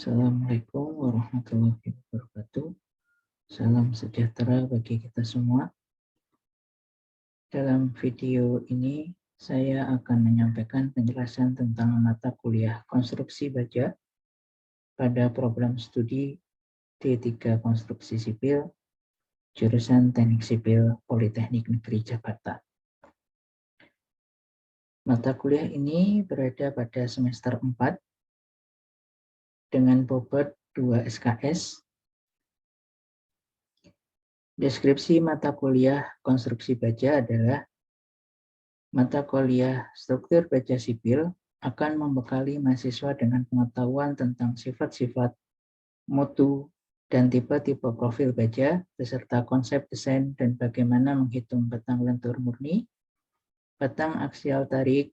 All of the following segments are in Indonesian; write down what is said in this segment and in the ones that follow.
Assalamualaikum warahmatullahi wabarakatuh. Salam sejahtera bagi kita semua. Dalam video ini, saya akan menyampaikan penjelasan tentang mata kuliah konstruksi baja pada program studi D3 Konstruksi Sipil, jurusan Teknik Sipil Politeknik Negeri Jakarta. Mata kuliah ini berada pada semester 4 dengan bobot 2 SKS. Deskripsi mata kuliah konstruksi baja adalah mata kuliah struktur baja sipil akan membekali mahasiswa dengan pengetahuan tentang sifat-sifat, mutu, dan tipe-tipe profil baja, beserta konsep desain dan bagaimana menghitung batang lentur murni, batang aksial tarik,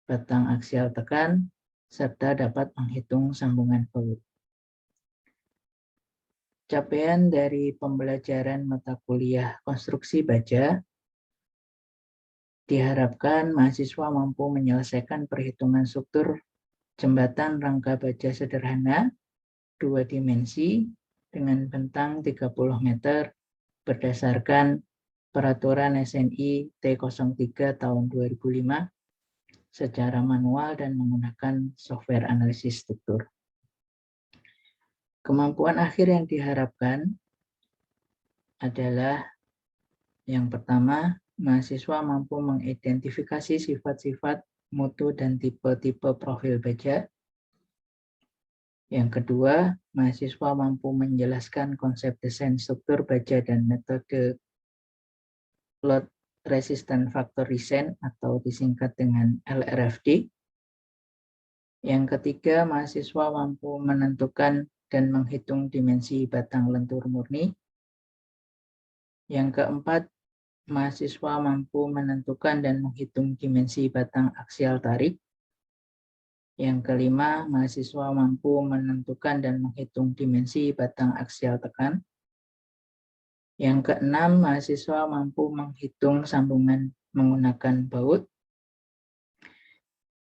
batang aksial tekan, serta dapat menghitung sambungan baut. Capaian dari pembelajaran mata kuliah konstruksi baja diharapkan mahasiswa mampu menyelesaikan perhitungan struktur jembatan rangka baja sederhana 2 dimensi dengan bentang 30 meter berdasarkan Peraturan SNI T03 tahun 2005 secara manual dan menggunakan software analisis struktur. Kemampuan akhir yang diharapkan adalah yang pertama, mahasiswa mampu mengidentifikasi sifat-sifat, mutu, dan tipe-tipe profil baja. Yang kedua, mahasiswa mampu menjelaskan konsep desain struktur baja dan metode load resistant factor design atau disingkat dengan LRFD. Yang ketiga, mahasiswa mampu menentukan dan menghitung dimensi batang lentur murni. Yang keempat, mahasiswa mampu menentukan dan menghitung dimensi batang aksial tarik. Yang kelima, mahasiswa mampu menentukan dan menghitung dimensi batang aksial tekan. Yang keenam, mahasiswa mampu menghitung sambungan menggunakan baut.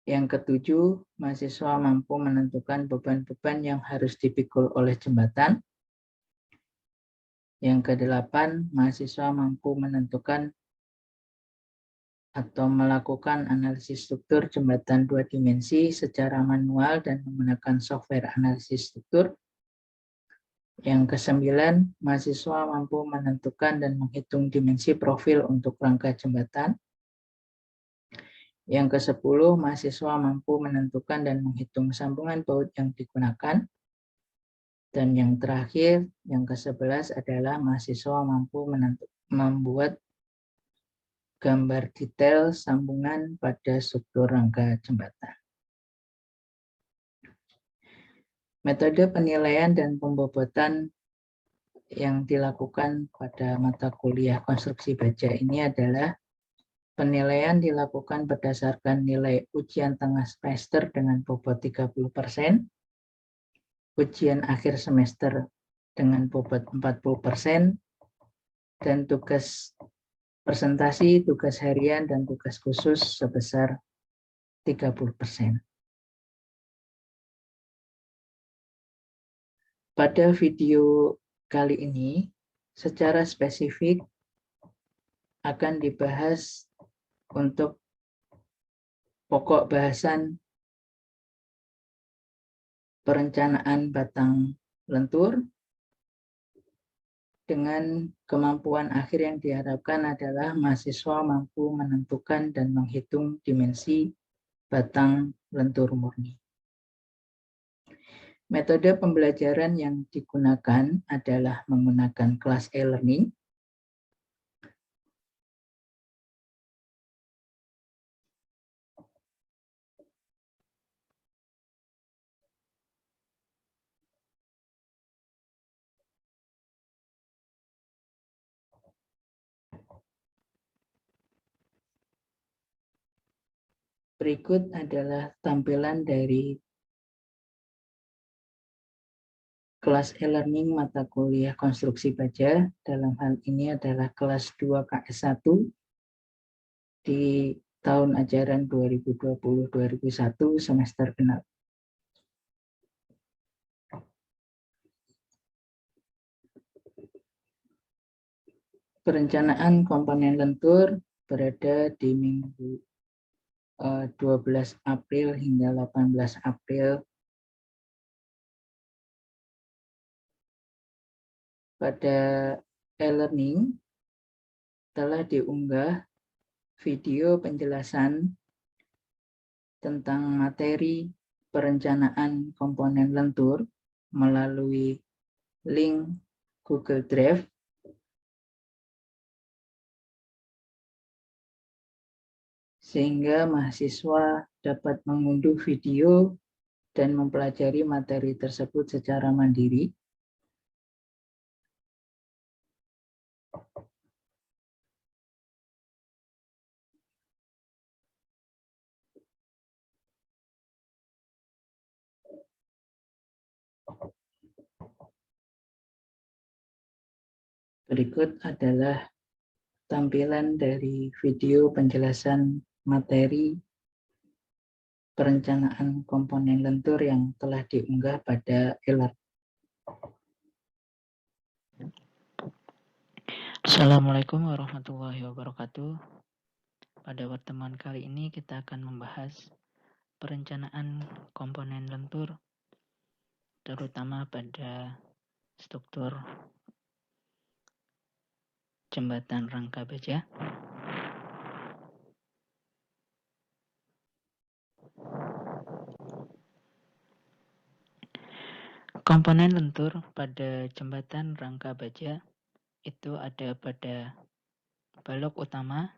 Yang ketujuh, mahasiswa mampu menentukan beban-beban yang harus dipikul oleh jembatan. Yang kedelapan, mahasiswa mampu menentukan atau melakukan analisis struktur jembatan 2 dimensi secara manual dan menggunakan software analisis struktur. Yang kesembilan, mahasiswa mampu menentukan dan menghitung dimensi profil untuk rangka jembatan. Yang ke-10, mahasiswa mampu menentukan dan menghitung sambungan baut yang digunakan. Dan yang terakhir, yang ke-11 adalah mahasiswa mampu membuat gambar detail sambungan pada struktur rangka jembatan. Metode penilaian dan pembobotan yang dilakukan pada mata kuliah konstruksi baja ini adalah penilaian dilakukan berdasarkan nilai ujian tengah semester dengan bobot 30%, ujian akhir semester dengan bobot 40%, dan tugas presentasi, tugas harian, dan tugas khusus sebesar 30%. Pada video kali ini, secara spesifik akan dibahas untuk pokok bahasan perencanaan batang lentur dengan kemampuan akhir yang diharapkan adalah mahasiswa mampu menentukan dan menghitung dimensi batang lentur murni. Metode pembelajaran yang digunakan adalah menggunakan kelas e-learning. Berikut adalah tampilan dari kelas e-learning mata kuliah konstruksi baja. Dalam hal ini adalah kelas 2 KS1 di tahun ajaran 2020-2021 semester genap. Perencanaan komponen lentur berada di minggu 12 April hingga 18 April. Pada e-learning telah diunggah video penjelasan tentang materi perencanaan komponen lentur melalui link Google Drive. Sehingga mahasiswa dapat mengunduh video dan mempelajari materi tersebut secara mandiri. Berikut adalah tampilan dari video penjelasan materi perencanaan komponen lentur yang telah diunggah pada e-learning. Assalamualaikum warahmatullahi wabarakatuh. Pada pertemuan kali ini kita akan membahas perencanaan komponen lentur, terutama pada struktur jembatan rangka baja. Komponen lentur pada jembatan rangka baja itu ada pada balok utama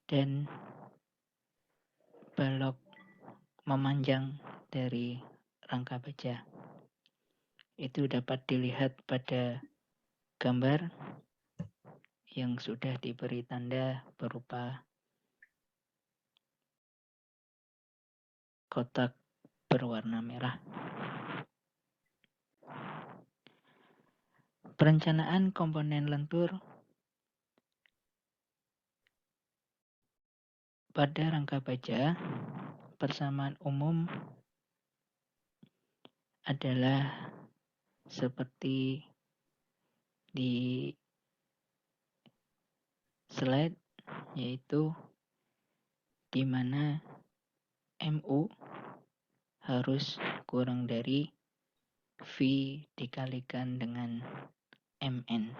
dan balok memanjang dari rangka baja. Itu dapat dilihat pada gambar yang sudah diberi tanda berupa kotak berwarna merah. Perencanaan komponen lentur pada rangka baja, persamaan umum adalah seperti di slide, yaitu di mana MU harus kurang dari V dikalikan dengan MN,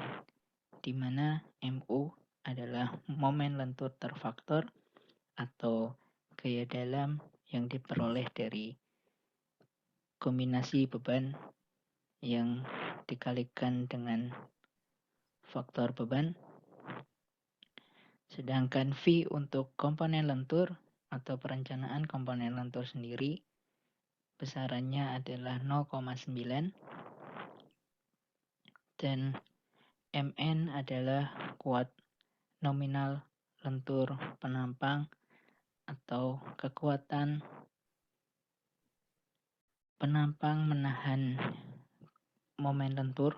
di mana MU adalah momen lentur terfaktor atau gaya dalam yang diperoleh dari kombinasi beban yang dikalikan dengan faktor beban. Sedangkan V untuk komponen lentur atau perencanaan komponen lentur sendiri besarannya adalah 0,9 dan MN adalah kuat nominal lentur penampang atau kekuatan penampang menahan momen lentur.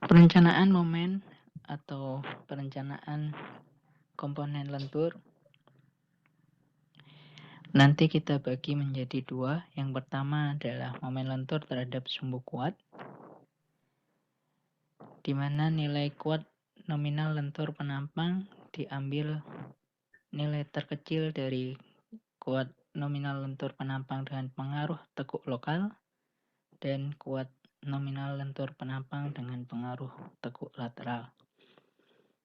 Perencanaan momen atau perencanaan komponen lentur nanti kita bagi menjadi dua. Yang pertama adalah momen lentur terhadap sumbu kuat, di mana nilai kuat nominal lentur penampang diambil nilai terkecil dari kuat nominal lentur penampang dengan pengaruh tekuk lokal dan kuat nominal lentur penampang dengan pengaruh tekuk lateral.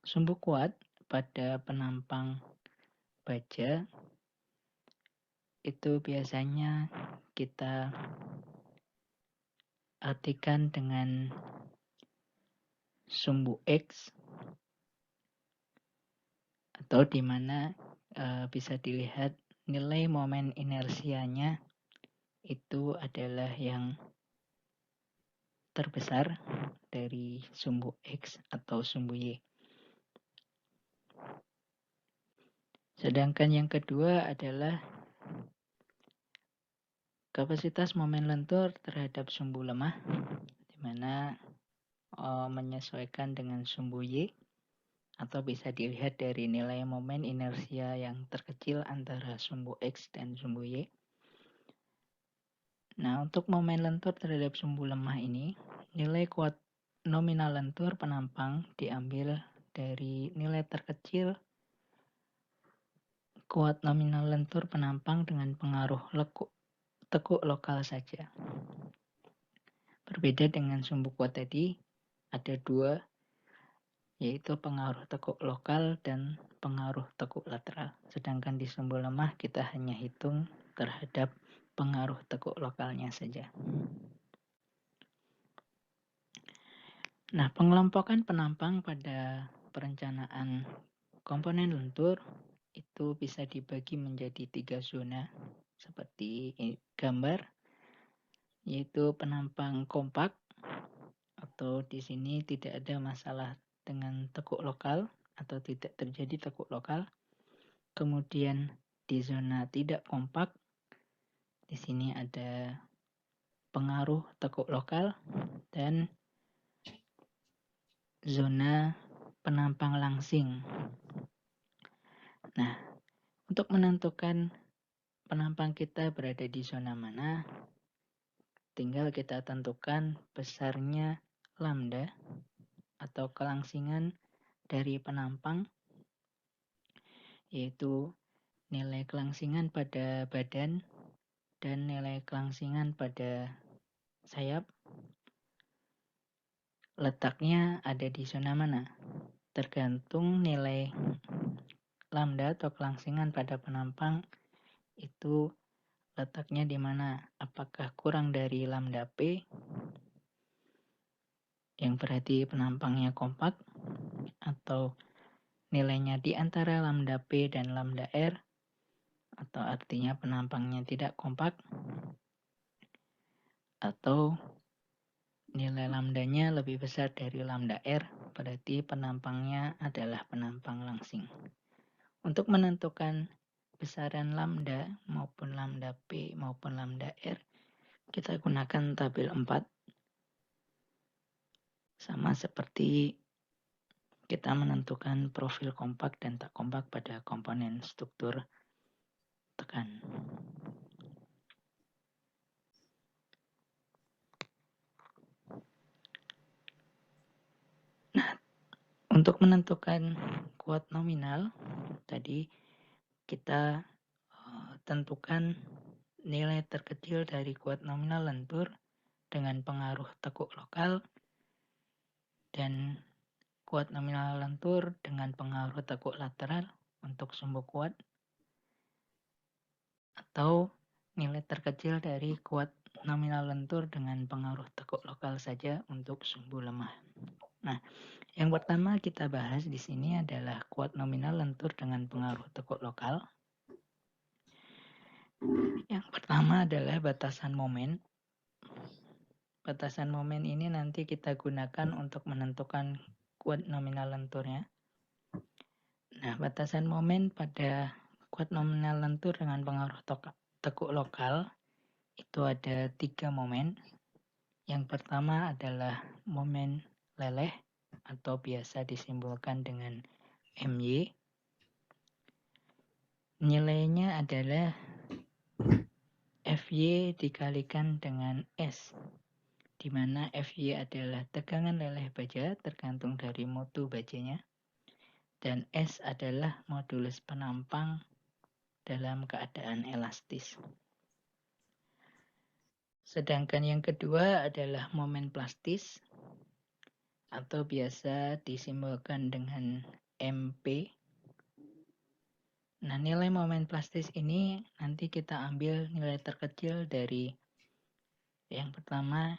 Sumbu kuat pada penampang baja itu biasanya kita artikan dengan sumbu X, atau di mana bisa dilihat nilai momen inersianya itu adalah yang terbesar dari sumbu X atau sumbu Y. Sedangkan yang kedua adalah kapasitas momen lentur terhadap sumbu lemah, di mana menyesuaikan dengan sumbu Y atau bisa dilihat dari nilai momen inersia yang terkecil antara sumbu X dan sumbu Y. Nah, untuk momen lentur terhadap sumbu lemah ini, nilai kuat nominal lentur penampang diambil dari nilai terkecil kuat nominal lentur penampang dengan pengaruh tekuk lokal saja. Berbeda dengan sumbu kuat tadi, ada dua, yaitu pengaruh tekuk lokal dan pengaruh tekuk lateral. Sedangkan di sumbu lemah kita hanya hitung terhadap pengaruh tekuk lokalnya saja. Nah, pengelompokan penampang pada perencanaan komponen lentur itu bisa dibagi menjadi 3 zona seperti gambar, yaitu penampang kompak, atau di sini tidak ada masalah dengan tekuk lokal atau tidak terjadi tekuk lokal. Kemudian di zona tidak kompak, di sini ada pengaruh tekuk lokal, dan zona penampang langsing. Nah, untuk menentukan penampang kita berada di zona mana, tinggal kita tentukan besarnya lambda atau kelangsingan dari penampang, yaitu nilai kelangsingan pada badan dan nilai kelangsingan pada sayap. Letaknya ada di zona mana? Tergantung nilai lambda atau kelangsingan pada penampang itu letaknya di mana. Apakah kurang dari lambda P, yang berarti penampangnya kompak, atau nilainya di antara lambda P dan lambda R, atau artinya penampangnya tidak kompak, atau nilai lambdanya lebih besar dari lambda R, berarti penampangnya adalah penampang langsing. Untuk menentukan besaran lambda maupun lambda P maupun lambda R, kita gunakan tabel 4. Sama seperti kita menentukan profil kompak dan tak kompak pada komponen struktur tekan. Nah, untuk menentukan kuat nominal, tadi kita tentukan nilai terkecil dari kuat nominal lentur dengan pengaruh tekuk lokal dan kuat nominal lentur dengan pengaruh tekuk lateral untuk sumbu kuat, atau nilai terkecil dari kuat nominal lentur dengan pengaruh tekuk lokal saja untuk sumbu lemah. Nah, yang pertama kita bahas di sini adalah kuat nominal lentur dengan pengaruh tekuk lokal. Yang pertama adalah batasan momen. Batasan momen ini nanti kita gunakan untuk menentukan kuat nominal lenturnya. Nah, batasan momen pada kuat nominal lentur dengan pengaruh tekuk lokal itu ada 3 momen. Yang pertama adalah momen leleh atau biasa disimbolkan dengan MY. Nilainya adalah FY dikalikan dengan S, di mana FY adalah tegangan leleh baja tergantung dari mutu bajanya, dan S adalah modulus penampang dalam keadaan elastis. Sedangkan yang kedua adalah momen plastis atau biasa disimbolkan dengan MP. Nah, nilai momen plastis ini nanti kita ambil nilai terkecil dari yang pertama,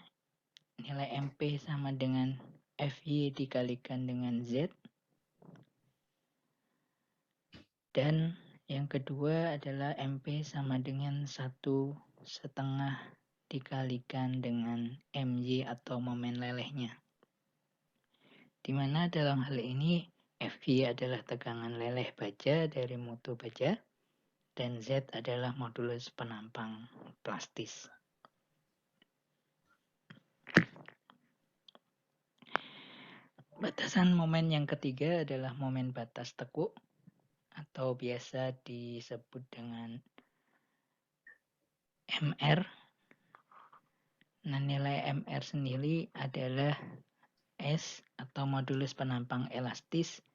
nilai MP sama dengan FY dikalikan dengan Z. Dan yang kedua adalah MP sama dengan 1,5 dikalikan dengan MY atau momen lelehnya. Di mana dalam hal ini FY adalah tegangan leleh baja dari mutu baja dan Z adalah modulus penampang plastis. Batasan momen yang ketiga adalah momen batas tekuk atau biasa disebut dengan MR. Nah, nilai MR sendiri adalah S atau modulus penampang elastis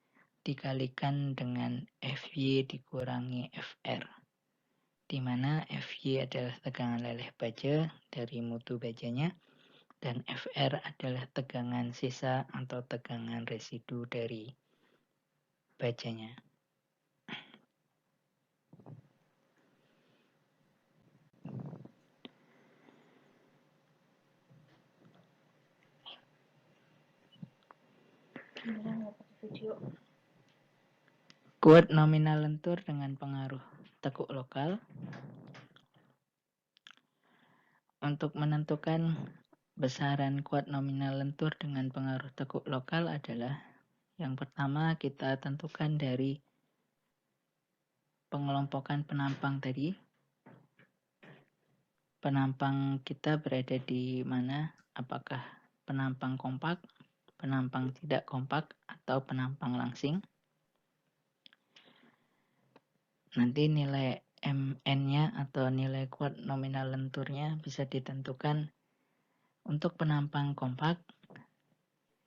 dikalikan dengan Fy dikurangi Fr, di mana Fy adalah tegangan leleh baja dari mutu bajanya dan Fr adalah tegangan sisa atau tegangan residu dari bajanya. Kuat nominal lentur dengan pengaruh tekuk lokal. Untuk menentukan besaran kuat nominal lentur dengan pengaruh tekuk lokal adalah yang pertama kita tentukan dari pengelompokan penampang tadi. Penampang kita berada di mana? Apakah penampang kompak, penampang tidak kompak, atau penampang langsing? Nanti nilai MN-nya atau nilai kuat nominal lenturnya bisa ditentukan. Untuk penampang kompak,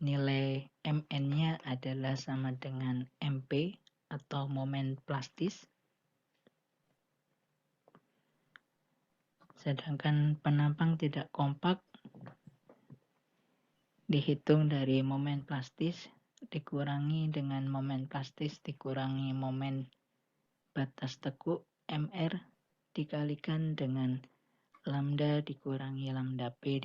nilai MN-nya adalah sama dengan MP atau momen plastis. Sedangkan penampang tidak kompak dihitung dari momen plastis dikurangi dengan momen plastis dikurangi momen batas tekuk MR dikalikan dengan lambda dikurangi lambda P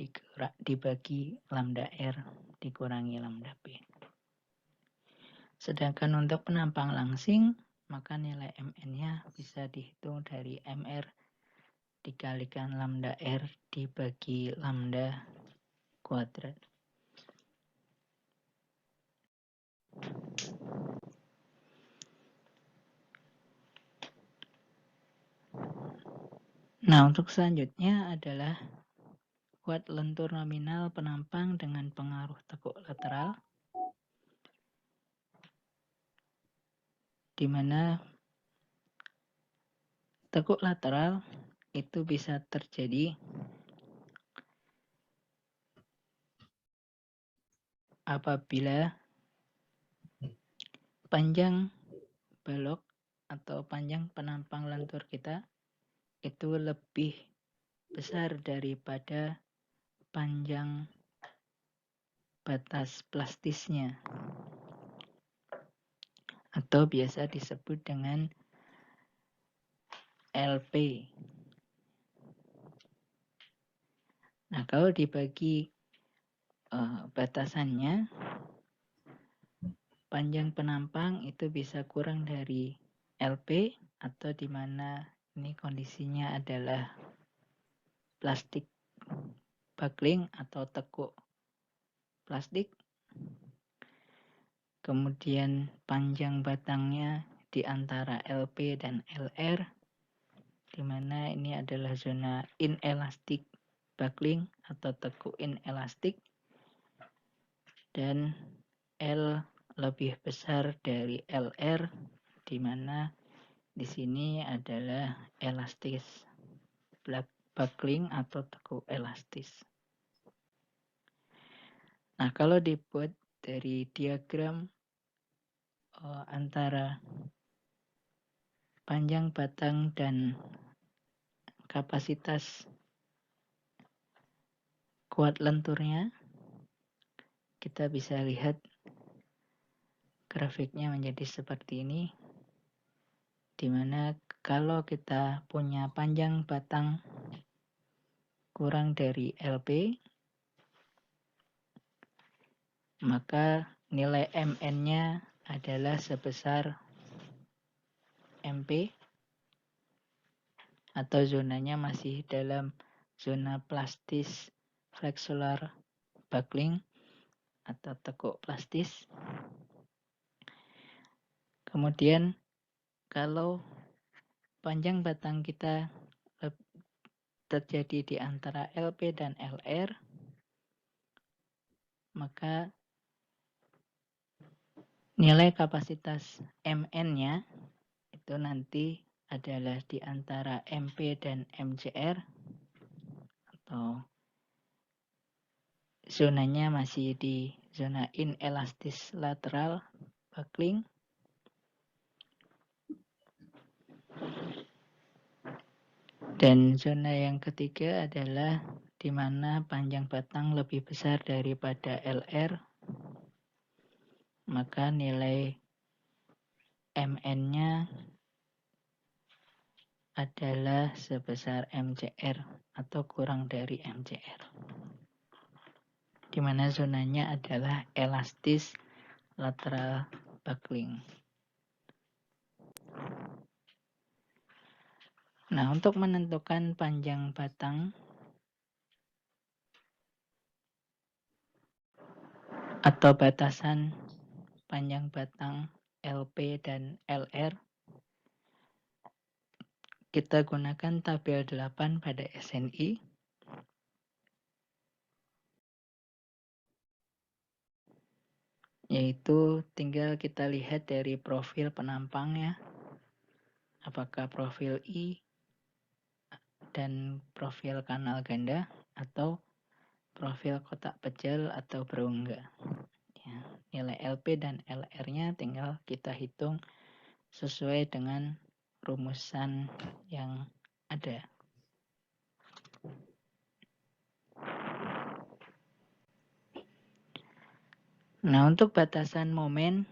dibagi lambda R dikurangi lambda P. Sedangkan untuk penampang langsing, maka nilai MN-nya bisa dihitung dari MR dikalikan lambda R dibagi lambda kuadrat. Nah, untuk selanjutnya adalah kuat lentur nominal penampang dengan pengaruh tekuk lateral, di mana tekuk lateral itu bisa terjadi apabila panjang balok atau panjang penampang lentur kita itu lebih besar daripada panjang batas plastisnya atau biasa disebut dengan LP. Nah, kalau dibagi batasannya, panjang penampang itu bisa kurang dari LP atau di mana ini kondisinya adalah plastik buckling atau tekuk plastik. Kemudian panjang batangnya di antara LP dan LR, di mana ini adalah zona inelastic buckling atau tekuk inelastik, dan L lebih besar dari LR, di mana di sini adalah elastis buckling atau tekuk elastis. Nah, kalau dibuat dari diagram antara panjang batang dan kapasitas kuat lenturnya, kita bisa lihat grafiknya menjadi seperti ini, di mana kalau kita punya panjang batang kurang dari LP, maka nilai MN-nya adalah sebesar MP atau zonanya masih dalam zona plastis flexular buckling atau tekuk plastis. Kemudian kalau panjang batang kita terjadi di antara LP dan LR, maka Nilai kapasitas MN-nya itu nanti adalah di antara MP dan MCR, atau zonanya masih di zona inelastis lateral buckling. Dan zona yang ketiga adalah di mana panjang batang lebih besar daripada LR, maka nilai MN-nya adalah sebesar MCR atau kurang dari MCR. Di mana zonanya adalah elastis lateral buckling. Nah, untuk menentukan panjang batang atau batasan panjang batang LP dan LR, kita gunakan tabel 8 pada SNI. Yaitu tinggal kita lihat dari profil penampangnya, apakah profil I dan profil kanal ganda atau profil kotak pejal atau berongga. Ya, nilai LP dan LR-nya tinggal kita hitung sesuai dengan rumusan yang ada. Nah, untuk batasan momen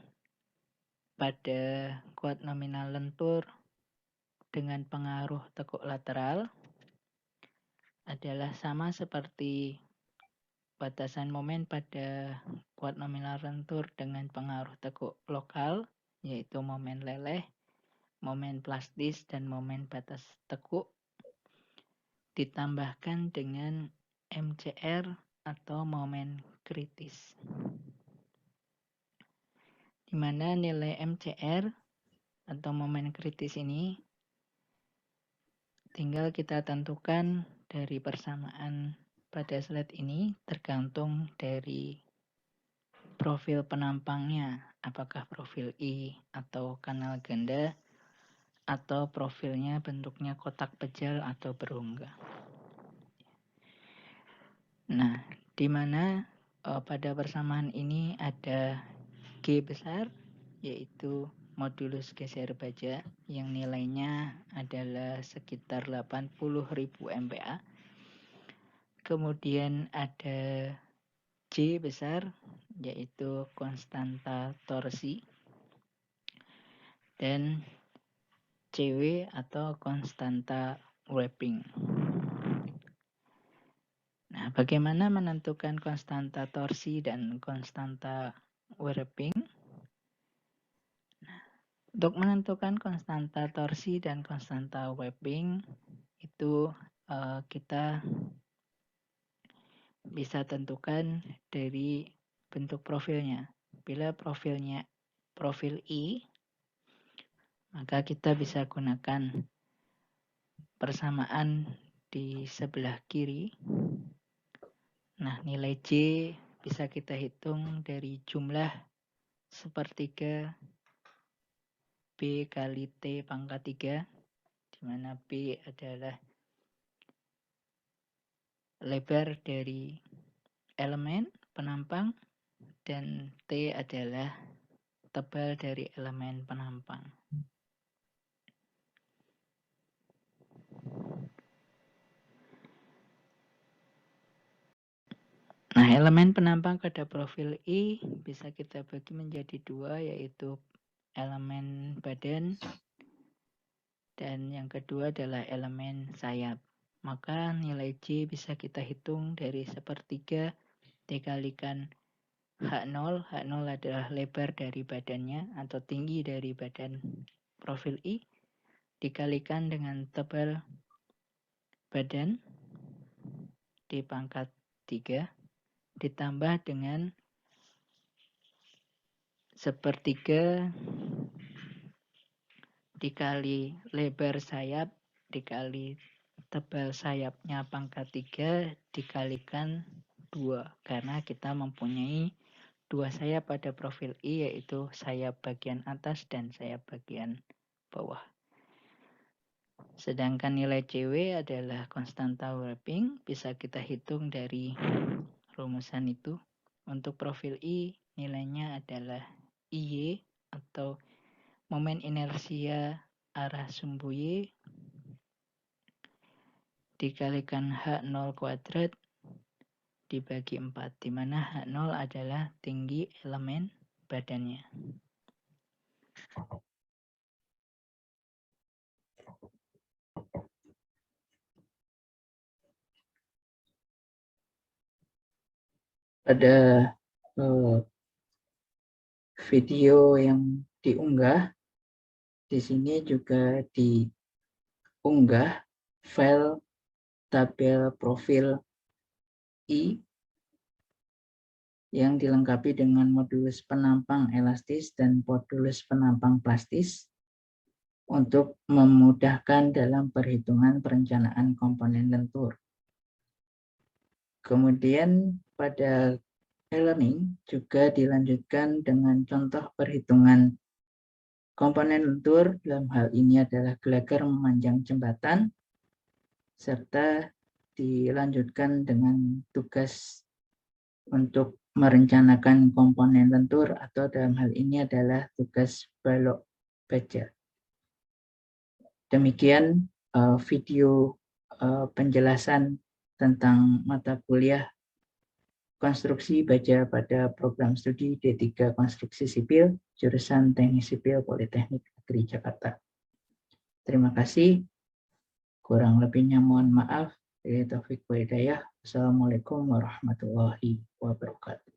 pada kuat nominal lentur dengan pengaruh tekuk lateral adalah sama seperti batasan momen pada kuat nominal lentur dengan pengaruh tekuk lokal, yaitu momen leleh, momen plastis, dan momen batas tekuk, ditambahkan dengan MCR atau momen kritis. Di mana nilai MCR atau momen kritis ini tinggal kita tentukan dari persamaan pada slide ini, tergantung dari profil penampangnya, apakah profil I atau kanal ganda, atau profilnya bentuknya kotak pejal atau berongga. Nah, di mana pada persamaan ini ada G besar, yaitu modulus geser baja yang nilainya adalah sekitar 80.000 MPa. Kemudian ada J besar, yaitu konstanta torsi, dan CW atau konstanta wrapping. Nah, bagaimana menentukan konstanta torsi dan konstanta wrapping? Nah, untuk menentukan konstanta torsi dan konstanta wrapping itu kita bisa tentukan dari bentuk profilnya. Bila profilnya profil I, maka kita bisa gunakan persamaan di sebelah kiri. Nah, nilai J bisa kita hitung dari jumlah sepertiga B kali T pangkat 3, di mana B adalah lebar dari elemen penampang dan T adalah tebal dari elemen penampang. Nah, elemen penampang pada profil I bisa kita bagi menjadi dua, yaitu elemen badan dan yang kedua adalah elemen sayap. Maka nilai J bisa kita hitung dari sepertiga dikalikan H0. H0 adalah lebar dari badannya atau tinggi dari badan profil I, dikalikan dengan tebal badan di pangkat 3, ditambah dengan sepertiga dikali lebar sayap dikali tebal sayapnya pangkat 3 dikalikan 2, karena kita mempunyai dua sayap pada profil I, yaitu sayap bagian atas dan sayap bagian bawah. Sedangkan nilai CW adalah konstanta warping, bisa kita hitung dari rumusan itu. Untuk profil I, nilainya adalah IY atau momen inersia arah sumbu Y dikalikan H0 kuadrat dibagi 4, di mana H0 adalah tinggi elemen badannya. Pada video yang diunggah, di sini juga diunggah file tabel profil I yang dilengkapi dengan modulus penampang elastis dan modulus penampang plastis untuk memudahkan dalam perhitungan perencanaan komponen lentur. Kemudian pada e-learning juga dilanjutkan dengan contoh perhitungan komponen lentur, dalam hal ini adalah gelagar memanjang jembatan, serta dilanjutkan dengan tugas untuk merencanakan komponen lentur, atau dalam hal ini adalah tugas balok baja. Demikian video penjelasan tentang mata kuliah konstruksi baja pada program studi D3 Konstruksi Sipil, jurusan Teknik Sipil Politeknik Negeri Jakarta. Terima kasih. Kurang lebihnya mohon maaf. Wabillahi taufiq wa hidayah. Assalamualaikum warahmatullahi wabarakatuh.